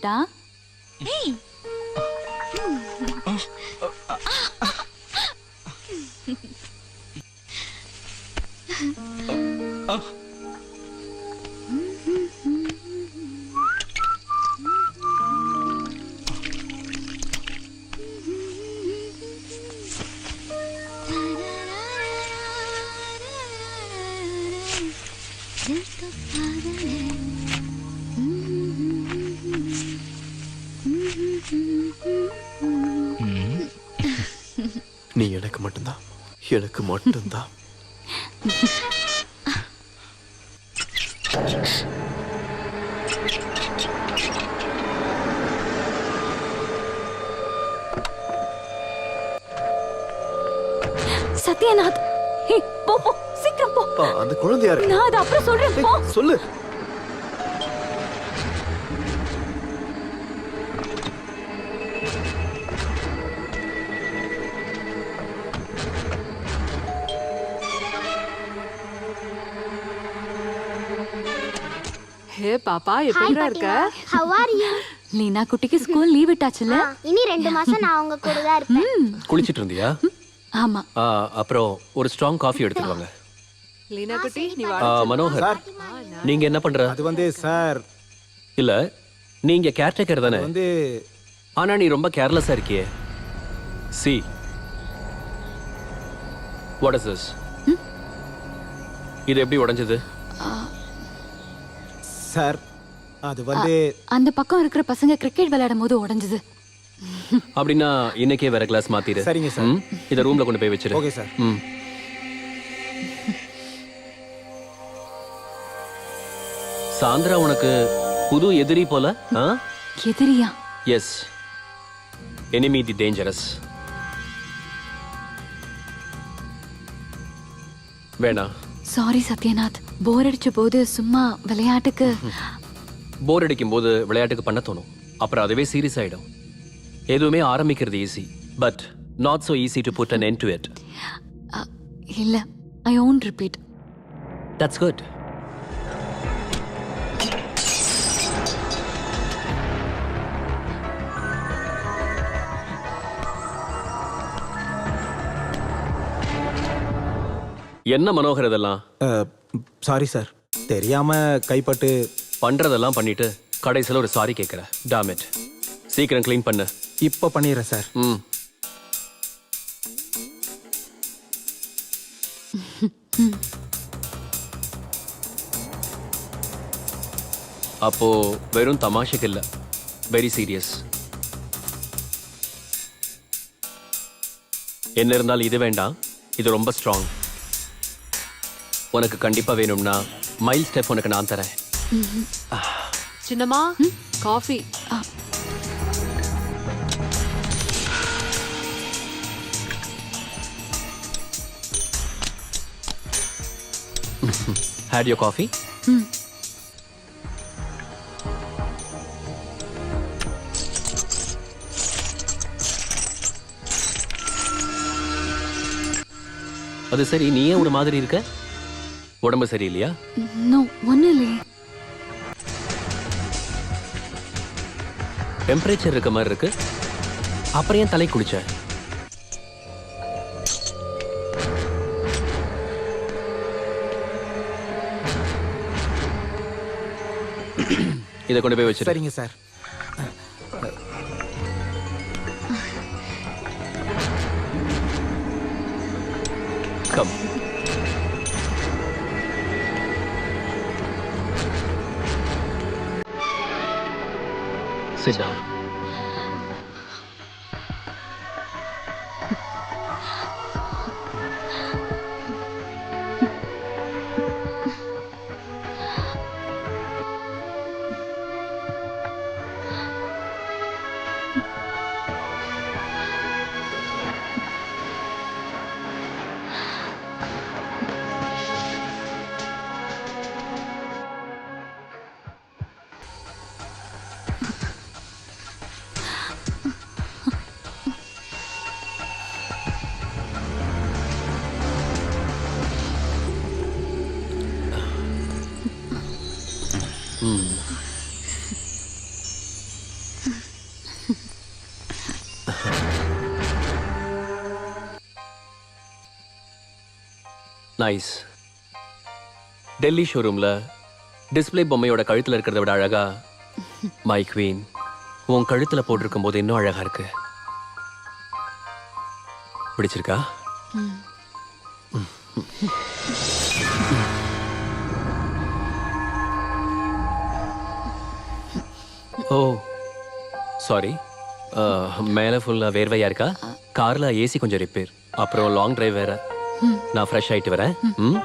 கியூட்டா? ஏய் நீ எனக்கு மட்டும்தான், எனக்கு மட்டும்தான். சத்யநாத், போ போ, சீக்கிரம் போ. அந்த குழந்தை யாரு? நான் அது அப்புறம் சொல்றேன், போ. சொல்லு. ஹே பாப்பா, எப்படிடா இருக்க? How are you? லீனா குட்டிக்கு ஸ்கூல் லீவ் விட்டாச்சுல? இனி 2 மாசம் நான் உங்க கூட தான் இருப்பேன். குளிச்சிட்டு இருந்தியா? ஆமா. அப்புறம் ஒரு ஸ்ட்ராங் காஃபி எடுத்துட்டு வாங்க. லீனா குட்டி, நீ வா. மனோகர், நீங்க என்ன பண்ற? அது வந்து சார், இல்ல நீங்க கேர்டேக்கர் தானே? வந்து ஆனா நீ ரொம்ப கேர்லெஸ்ஸா இருக்கியே. See what is this? இது எப்படி உடைஞ்சது? சார், அது வந்து அந்த பக்கம் இருக்கிற பசங்க கிரிக்கெட் விளையாடும் போது உடைஞ்சது. அப்படின்னா இன்னைக்கே வேற கிளாஸ் மாத்திரு. சரிங்க சார். இத ரூம்ல கொண்டு போய் வச்சிரு. Okay sir. சாந்திரா உனக்கு புது எதிரி போல? எதிரியா? எஸ், enemy தி டேஞ்சரஸ். வேணா. சாரி சத்யநாத், போர் அடிச்ச போது சும்மா விளையாட்டுக்கு. போர் அடிக்கும் போது விளையாட்டுக்கு பண்ண தோணும், அப்புறம் அதுவே சீரியஸ் ஆயிடும். எதுவுமே ஆரம்பிக்கிறது easy, but not so easy to put an end to it. இல்ல, I won't repeat. That's good. என்ன மனோகர் இதெல்லாம்? சாரி சார், தெரியாம கைப்பட்டு. பண்றதெல்லாம் பண்ணிட்டு கடைசியில் ஒரு சாரி கேட்குற. Tom it. சீக்கிரம் க்ளீன் பண்ணு. இப்போ பண்ணிடுறேன் சார். அப்போ வெறும் தமாஷைக்கு இல்ல, வெரி சீரியஸ். என்ன இருந்தாலும் இது வேண்டாம், இது ரொம்ப ஸ்ட்ராங். உனக்கு கண்டிப்பா வேணும்னா மைல் ஸ்டெப் உனக்கு நான் தரேன். சின்னம்மா, காஃபி. Had your coffee? அது சரி, நீ ஏன் ஒரு மாதிரி இருக்க? உடம்பு சரியில்லையா? நோ, ஒண்ணும் இல்லையே. டெம்பரேச்சர் இருக்க மாதிரி இருக்கு. அப்புறம் ஏன் தலை குளிச்ச? இதை கொண்டு போய் வச்சு. சரிங்க sir. Come. Sit down. Nice. Delhi ஷோரூம்ல டிஸ்ப்ளே பொம்மையோட கழுத்துல இருக்கிறத விட அழகா மை குவீன் உன் கழுத்துல போட்டிருக்கும் போது இன்னும் அழகா இருக்கு. பிடிச்சிருக்கா? ஓ சாரி. மேலே ஃபுல்லாக வேர்வையா இருக்கா? காரில் ஏசி கொஞ்சம் ரிப்பேர், அப்புறம் லாங் டிரைவ் வேற. நான் ஃப்ரெஷ் ஆகிட்டு வரேன். ம்.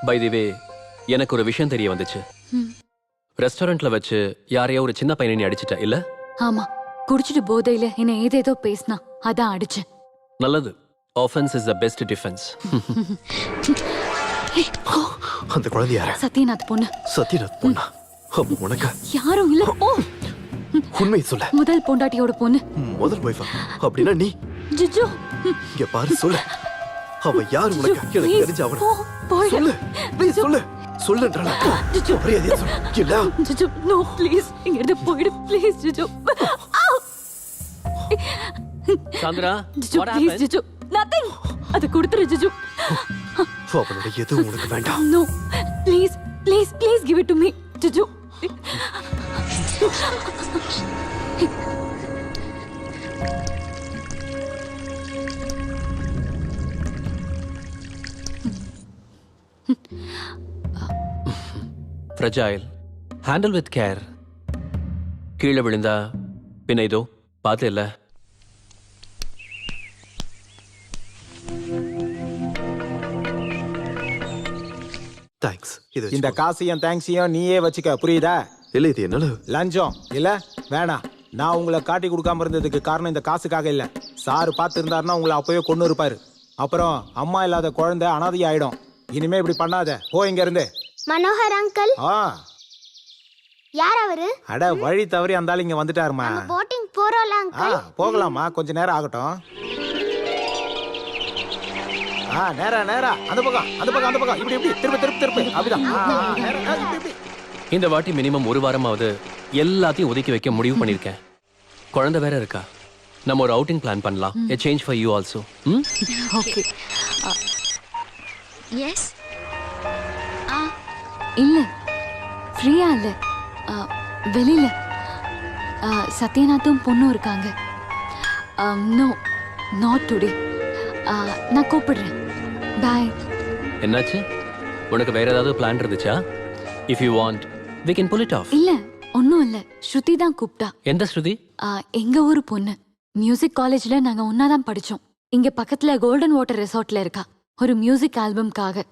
பை தி வே, எனக்கு ஒரு விஷயம் தெரிய வந்துச்சு. ரெஸ்டாரண்ட்ல வச்சு யாரையோ ஒரு சின்ன பையனை நீ அடிச்சிட்ட இல்ல? ஆமா, குடிச்சிட்டு போதையில என்ன ஏதேதோ பேசினா, அதான் அடிச்சேன். நல்லது. Offence is the best defence. அந்த குழந்தை யாரு? சத்யநாத் பொண்ணு. சத்யநாத் பொண்ணா? அப்ப உனக்கு யாரும் இல்ல. ஓ, உண்மையை சொல்ல. முதல் பொண்டாட்டியோட பொண்ணு. முதல் வைஃபா? அப்படின்னா நீ ஜிஜு, இங்க பாரு, சொல்லு. அவ யார் உனக்கு? எனக்கு தெரிஞ்ச அவன சொல்லு. ப்ளீஸ் சொல்லு. சொல்லுன்றா. ஜிஜு, மரியாதையா சொல்லு. இல்ல ஜிஜு, நோ ப்ளீஸ், இங்க இருந்து போயிடு ப்ளீஸ் ஜிஜு. சாந்திரா, ஜிஜு what ப்ளீஸ் happened? ஜிஜு, நதிங். அது கொடுத்துரு ஜிஜு. அவனோட எதுவும் உனக்கு வேண்டாம். No please please please give it to me ஜிஜு. Fragile, handle with care. கீழே விழுந்தா பின்ன இதோ பார்த்து இல்ல. தேங்க்ஸ். இது இந்த காசையும் தேங்க்ஸையும் நீயே வச்சுக்க, புரியுதா? இல்ல, இது என்னால லஞ்சம் இல்ல, வேணாம். நான் உங்களை காட்டி கொடுக்காம இருந்ததுக்கு காரணம் இந்த காசுக்காக இல்ல. சாரு பார்த்து இருந்தாருன்னா உங்களை அப்பவே கொண்டு இருப்பாரு. அப்புறம் அம்மா இல்லாத குழந்தை அனாதை ஆயிடும். இனிமே இப்படி பண்ணாத, போ இங்க இருந்து. மனோகர் அங்கிள். ஆ, யார் அவரு? அட வழி தவறி அந்த ஆள் இங்க வந்துட்டாருமா. போட்டிங் போறோம்ல ஆ, அங்கிள். போகலாமா, கொஞ்ச நேரம் ஆகட்டும். ஆ, நேரா நேரா அந்த பக்கம் அந்த பக்கம் அந்த பக்கம், இப்படி இப்படி திருப்பி திருப்பி திருப்பி, அப்படிதான். ஆ, ஆ, நேரா, ஆ, இப்படி இப்படி. இந்த வாட்டி மினிமம் ஒரு வாரமாவது எல்லாத்தையும் ஒதுக்கி வைக்க முடிவு பண்ணிருக்கேன். குழந்தை வேற இருக்கா. நம்ம ஒரு அவுட்டிங் பிளான் பண்ணலாம். A change for you also. ம்? ஓகே. எஸ். இல்ல, ஃப்ரீயா இல்ல. வெளியில சத்யநாத்தும் பொண்ணும் இருக்காங்க. No, not today. நான் கூப்பிடுறேன். பாய். என்னாச்சு? உனக்கு வேற ஏதாவது பிளான் இருந்துச்சா? If you want, we can pull it off. இல்ல, ஒன்னும் இல்ல. ஸ்ருதி தான் கூப்பிட்டா. எந்த ஸ்ருதி? எங்க ஊரு பொண்ணு. மியூசிக் காலேஜ்ல நாங்க ஒன்னாதான் படிச்சோம். இங்க பக்கத்துல கோல்டன் வாட்டர் ரெசார்ட்ல இருக்கா, ஒரு மியூசிக் ஆல்பம்காக.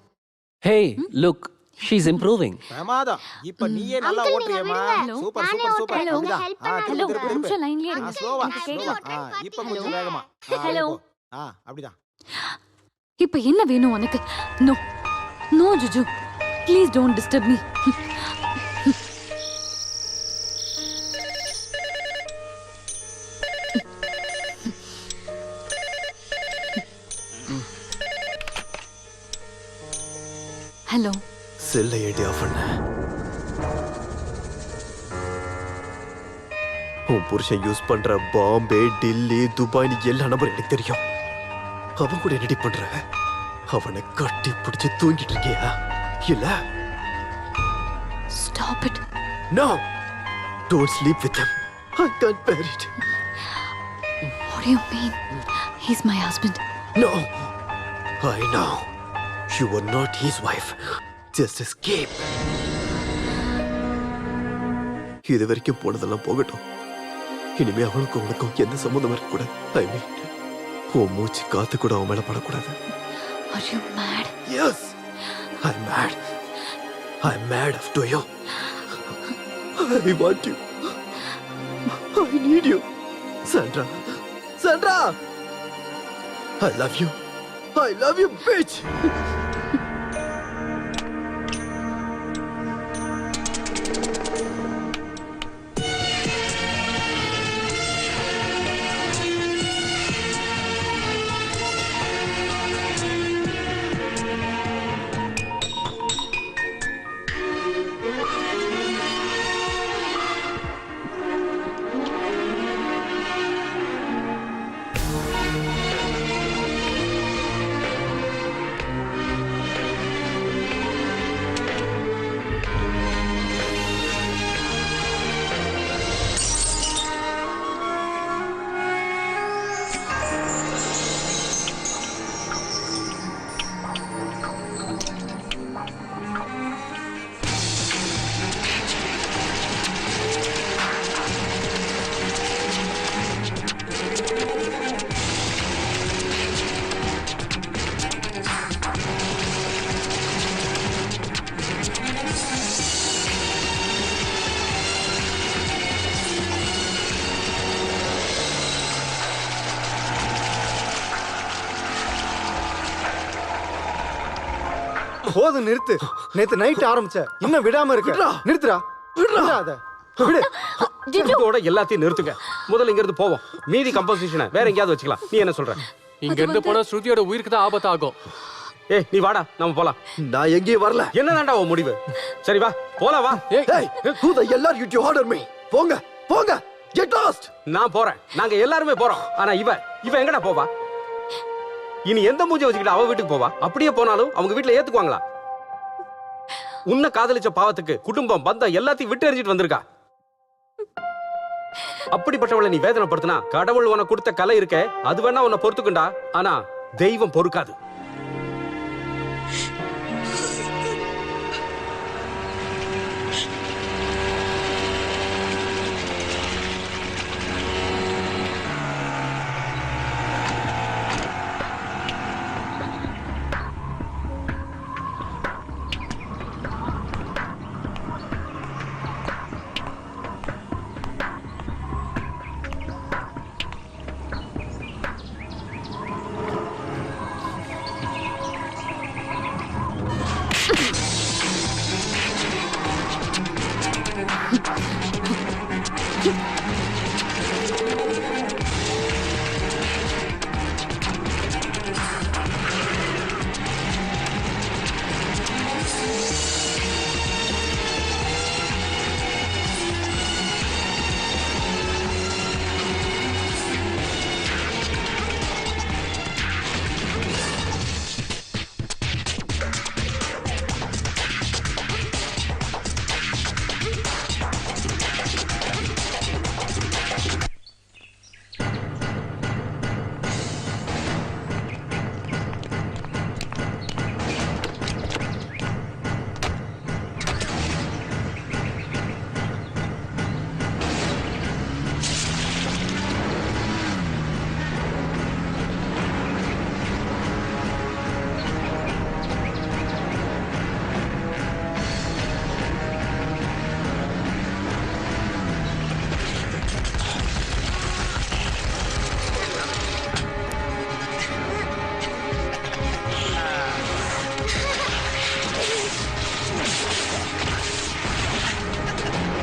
Hey, look, she's improving. பிரமாதம். இப்ப நீயே நல்லா ஓட்டுறியேம்மா. Super super super. ஹலோ, அப்படிதான். ஹெல்ப் ஆ, பண்ண திருப்பி ஹலோ, திருப்பி ஒரு நிமிஷம் திருப்பி. லைன்லயே ஆ, இருங்க. ஸ்லோவா எனக்கு ஸ்லோவா. கேட்கல. ஆ, இப்ப கொஞ்சம் வேகமா. ஆ, ஹலோ. ஆ, அப்படிதான். இப்ப என்ன வேணும் உனக்கு? நோ நோ ஜுஜு, please don't disturb me. Hello. செல்ல ஏடி ஆஃப் பண்ண. உன் புருஷன் யூஸ் பண்ற பாம்பே, டில்லி, துபாய் எல்லா நம்பரும் எனக்கு தெரியும். அவன் கூட என்னடி பண்ற? அவனை கட்டி பிடிச்சு தூங்கிட்டு இருக்கியா? இல்ல? Stop it. No, don't sleep with him. I can't bear it. What do you mean? He's my husband. No, I know. You are not his wife. Just escape. இது வரைக்கும் போனதெல்லாம் போகட்டும். இனிமே அவனுக்கும் உனக்கும் எந்த சம்மந்தம் இருக்கக்கூடாது. ஐ மீன், உன் மூச்சு காத்து கூட அவன் மேல படக்கூடாது. Are you mad? Yes, I'm mad. I'm mad after you. I want you. I need you. Sandra. Sandra! I love you. I love you, bitch! போதும் நிறுத்து. நேத்து நைட் ஆரம்பிச்ச இன்னும் விடாம இருக்க. நிறுத்துடா. விடாத. விடு. இதோட எல்லாத்தையும் நிறுத்துங்க. முதல்ல இங்க இருந்து போவோம். மீதி கம்போசிஷனை வேற எங்கேயாவது வச்சுக்கலாம். நீ என்ன சொல்ற? இங்க இருந்து போனா ஸ்ருதியோட உயிருக்கு தான் ஆபத்தாகும். ஏய் நீ வாடா, நம்ம போலாம். நான் எங்கேயும் வரல. என்னதான்டா உன் முடிவு? சரி வா போலாம் வா. Hey, who the hell are you to order me? போங்க போங்க, get lost. நான் போறேன், நாங்க எல்லாருமே போறோம். ஆனா இவ எங்கடா போவா? இனி எந்த மூஞ்சி வச்சுக்கிட்டு அவ வீட்டுக்கு போவா? அப்படியே போனாலும் அவங்க வீட்டுல ஏத்துக்குவாங்களா? உன்னை காதலிச்ச பாவத்துக்கு குடும்பம் பந்தம் எல்லாத்தையும் விட்டு எறிஞ்சிட்டு வந்திருக்கா. அப்படிப்பட்டவளை நீ வேதனைப்படுத்தினா கடவுள் உனக்கு கொடுத்த கலை இருக்க அது வேணா உன்னை பொறுத்துக்குண்டா. ஆனா தெய்வம் பொறுக்காது.